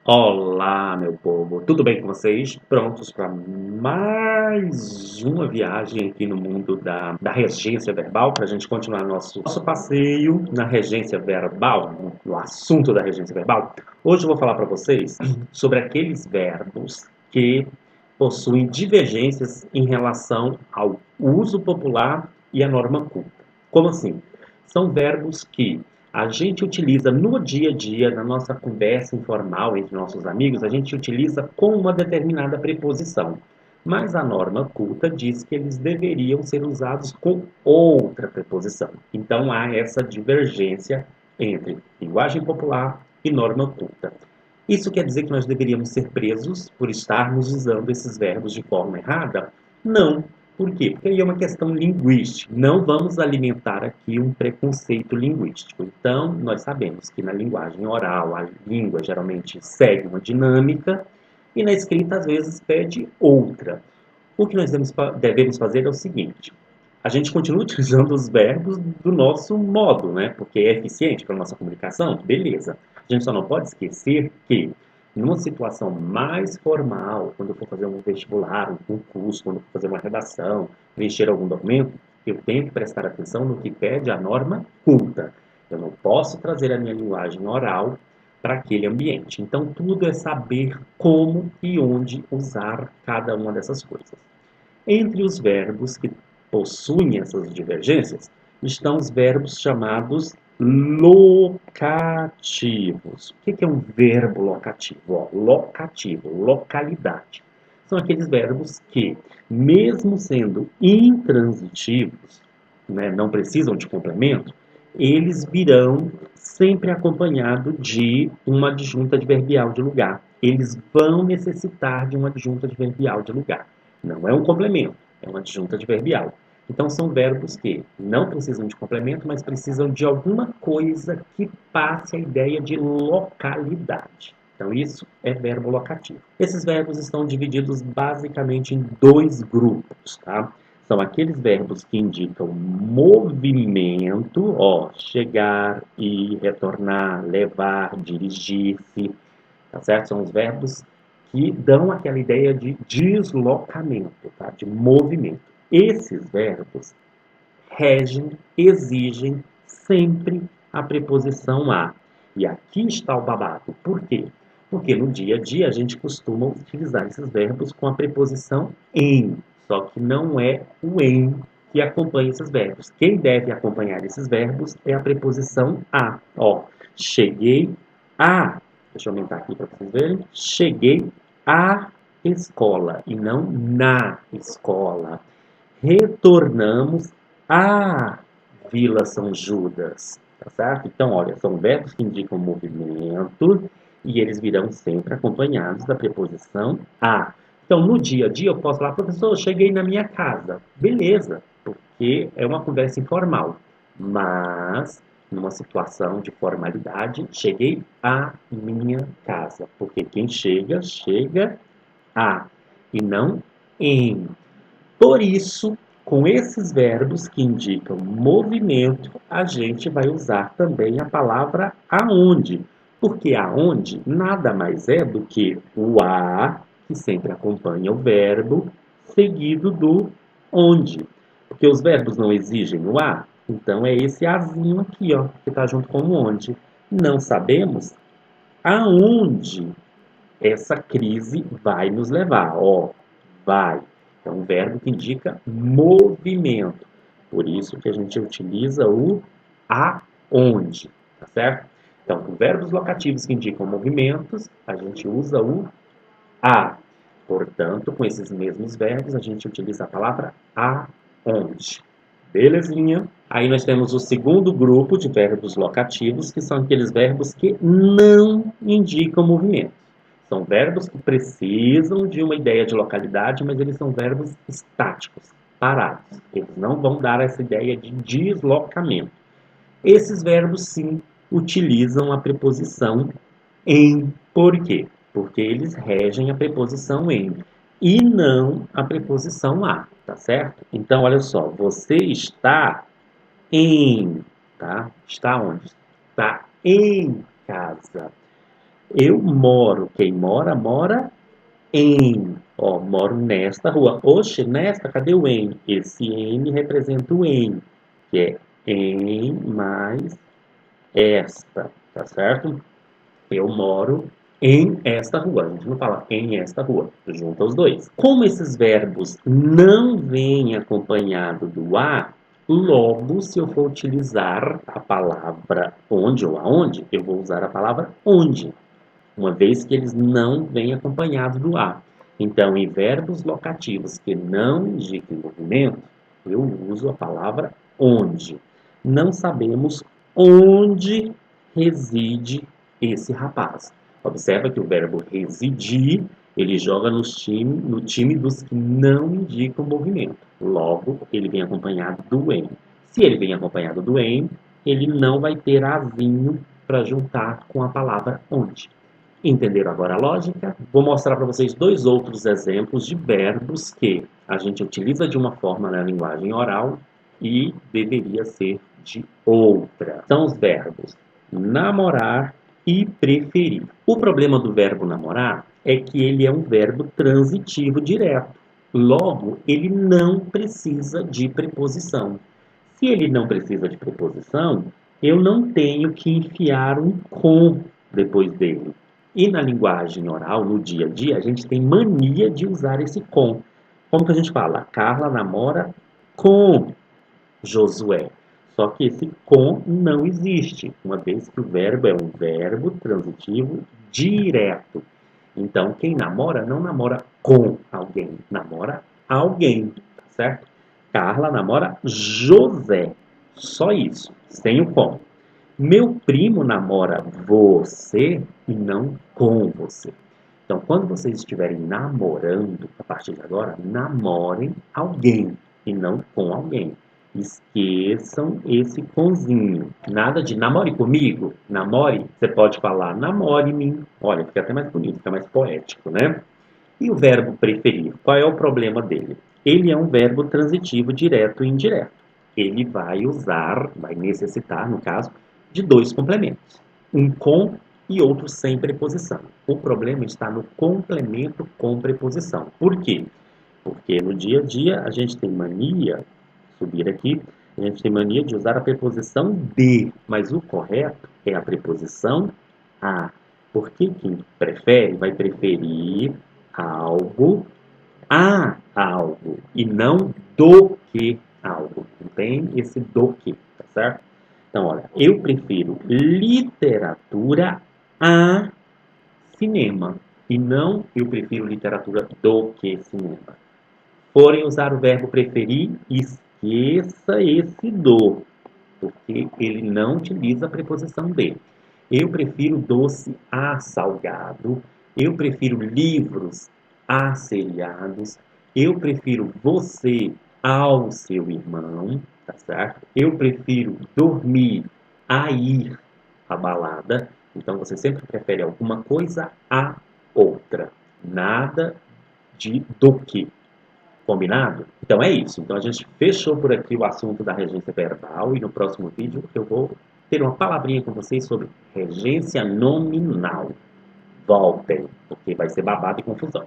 Olá, meu povo, tudo bem com vocês? Prontos para mais uma viagem aqui no mundo da regência verbal, para a gente continuar nosso passeio na regência verbal, no assunto da regência verbal. Hoje eu vou falar para vocês sobre aqueles verbos que possuem divergências em relação ao uso popular e à norma culta. Como assim? São verbos que a gente utiliza no dia a dia, na nossa conversa informal entre nossos amigos, a gente utiliza com uma determinada preposição. Mas a norma culta diz que eles deveriam ser usados com outra preposição. Então há essa divergência entre linguagem popular e norma culta. Isso quer dizer que nós deveríamos ser presos por estarmos usando esses verbos de forma errada? Não. Por quê? Porque aí é uma questão linguística. Não vamos alimentar aqui um preconceito linguístico. Então, nós sabemos que na linguagem oral, a língua geralmente segue uma dinâmica e na escrita, às vezes, pede outra. O que nós devemos fazer é o seguinte: a gente continua utilizando os verbos do nosso modo, né? Porque é eficiente para a nossa comunicação, beleza. A gente só não pode esquecer que, numa situação mais formal, quando eu for fazer um vestibular, um concurso, quando eu for fazer uma redação, preencher algum documento, eu tenho que prestar atenção no que pede a norma culta. Eu não posso trazer a minha linguagem oral para aquele ambiente. Então, tudo é saber como e onde usar cada uma dessas coisas. Entre os verbos que possuem essas divergências estão os verbos chamados locativos. O que é um verbo locativo? Locativo, localidade. São aqueles verbos que, mesmo sendo intransitivos, né, não precisam de complemento, eles virão sempre acompanhado de uma adjunta adverbial de lugar. Eles vão necessitar de uma adjunta adverbial de lugar. Não é um complemento, é uma adjunta adverbial. Então, são verbos que não precisam de complemento, mas precisam de alguma coisa que passe a ideia de localidade. Então, isso é verbo locativo. Esses verbos estão divididos basicamente em dois grupos, tá? São aqueles verbos que indicam movimento, ó, chegar, ir, retornar, levar, dirigir-se, tá certo? São os verbos que dão aquela ideia de deslocamento, tá? De movimento. Esses verbos regem, exigem sempre a preposição a. E aqui está o babado. Por quê? Porque no dia a dia a gente costuma utilizar esses verbos com a preposição em, só que não é o em que acompanha esses verbos. Quem deve acompanhar esses verbos é a preposição a. Ó, cheguei a, deixa eu aumentar aqui para vocês verem, cheguei à escola e não na escola. Retornamos à Vila São Judas, tá certo? Então, olha, são verbos que indicam movimento e eles virão sempre acompanhados da preposição a. Então, no dia a dia, eu posso falar, professor, eu cheguei na minha casa. Beleza, porque é uma conversa informal. Mas, numa situação de formalidade, cheguei à minha casa. Porque quem chega, chega a e não em. Por isso, com esses verbos que indicam movimento, a gente vai usar também a palavra aonde, porque aonde nada mais é do que o a, que sempre acompanha o verbo, seguido do onde. Porque os verbos não exigem o a, então é esse azinho aqui, ó, que está junto com o onde. Não sabemos aonde essa crise vai nos levar. Ó, vai. É um verbo que indica movimento. Por isso que a gente utiliza o aonde, tá certo? Então, com verbos locativos que indicam movimentos, a gente usa o a. Portanto, com esses mesmos verbos, a gente utiliza a palavra aonde. Belezinha? Aí nós temos o segundo grupo de verbos locativos, que são aqueles verbos que não indicam movimento. São verbos que precisam de uma ideia de localidade, mas eles são verbos estáticos, parados. Eles não vão dar essa ideia de deslocamento. Esses verbos, sim, utilizam a preposição em. Por quê? Porque eles regem a preposição em e não a preposição a, tá certo? Então, olha só, você está em, tá? Está onde? Está em casa. Eu moro. Quem mora, mora em. Ó, moro nesta rua. Oxe, nesta, cadê o em? Esse em representa o em, que é em mais esta, tá certo? Eu moro em esta rua. A gente não fala em esta rua, junta os dois. Como esses verbos não vêm acompanhado do a, logo, se eu for utilizar a palavra onde ou aonde, eu vou usar a palavra onde, uma vez que eles não vêm acompanhados do a. Então, em verbos locativos que não indiquem movimento, eu uso a palavra onde. Não sabemos onde reside esse rapaz. Observa que o verbo residir, ele joga no time dos que não indicam movimento. Logo, ele vem acompanhado do em. Se ele vem acompanhado do em, ele não vai ter azinho para juntar com a palavra onde. Entenderam agora a lógica? Vou mostrar para vocês dois outros exemplos de verbos que a gente utiliza de uma forma na linguagem oral e deveria ser de outra. São os verbos namorar e preferir. O problema do verbo namorar é que ele é um verbo transitivo direto. Logo, ele não precisa de preposição. Se ele não precisa de preposição, eu não tenho que enfiar um com depois dele. E na linguagem oral, no dia a dia, a gente tem mania de usar esse com. Como que a gente fala? Carla namora com Josué. Só que esse com não existe, uma vez que o verbo é um verbo transitivo direto. Então, quem namora não namora com alguém, namora alguém, tá certo? Carla namora José. Só isso, sem o com. Meu primo namora você e não com você. Então, quando vocês estiverem namorando, a partir de agora, namorem alguém e não com alguém. Esqueçam esse conzinho. Nada de namore comigo, namore. Você pode falar namore-me. Olha, fica até mais bonito, fica mais poético, né? E o verbo preferir? Qual é o problema dele? Ele é um verbo transitivo direto e indireto. Ele vai necessitar, no caso, de dois complementos. Um com e outro sem preposição. O problema está no complemento com preposição. Por quê? Porque no dia a dia a gente tem mania, subir aqui, a gente tem mania de usar a preposição de, mas o correto é a preposição a. Porque quem prefere vai preferir algo a algo e não do que algo. Não tem esse do que, tá certo? Então, olha, eu prefiro literatura a cinema e não eu prefiro literatura do que cinema. Forem usar o verbo preferir, esqueça esse do, porque ele não utiliza a preposição de. Eu prefiro doce a salgado, eu prefiro livros a seriados, eu prefiro você ao seu irmão, tá certo? Eu prefiro dormir a ir à balada. Então você sempre prefere alguma coisa a outra. Nada de do que. Combinado? Então é isso. Então a gente fechou por aqui o assunto da regência verbal e no próximo vídeo eu vou ter uma palavrinha com vocês sobre regência nominal. Voltem, porque vai ser babado e confusão.